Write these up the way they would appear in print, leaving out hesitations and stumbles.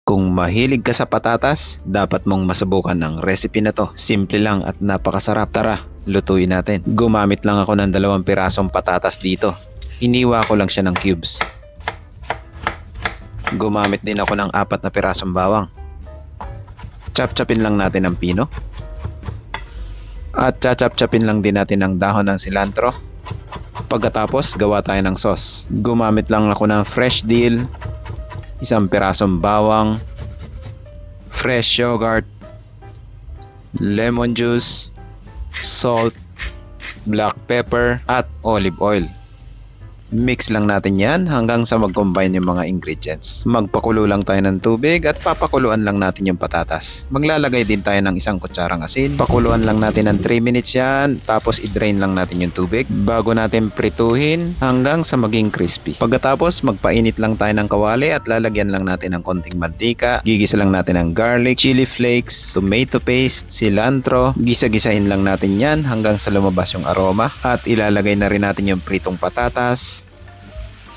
Kung mahilig ka sa patatas, dapat mong masubukan ang recipe na to. Simple lang at napakasarap. Tara, lutuin natin. Gumamit lang ako ng 2 pirasong patatas dito. Iniwa ko lang siya ng cubes. Gumamit din ako ng 4 na pirasong bawang. Chop-chopin lang natin ang pino. At chachap-chopin lang din natin ang dahon ng cilantro. Pagkatapos, gawa tayo ng sauce. Gumamit lang ako ng fresh dill, 1 pirasong bawang, fresh yogurt, lemon juice, salt, black pepper, at olive oil. Mix lang natin yan hanggang sa mag-combine yung mga ingredients. Magpakulo lang tayo ng tubig at papakuluan lang natin yung patatas. Maglalagay din tayo ng 1 kutsarang asin. Pakuluan lang natin ng 3 minutes yan, tapos i-drain lang natin yung tubig bago natin prituhin hanggang sa maging crispy. Pagkatapos, magpainit lang tayo ng kawali at lalagyan lang natin ng konting mantika. Gigisa lang natin ng garlic, chili flakes, tomato paste, cilantro. Gisa-gisahin lang natin yan hanggang sa lumabas yung aroma. At ilalagay na rin natin yung pritong patatas,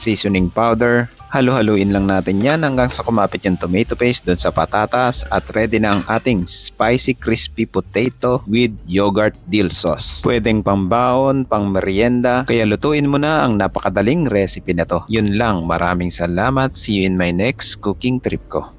seasoning powder. Halu-haluin lang natin yan hanggang sa kumapit yung tomato paste doon sa patatas at ready na ang ating spicy crispy potato with yogurt dill sauce. Pwedeng pambaon, pang merienda, kaya lutuin mo na ang napakadaling recipe na to. Yun lang, maraming salamat. See you in my next cooking trip ko.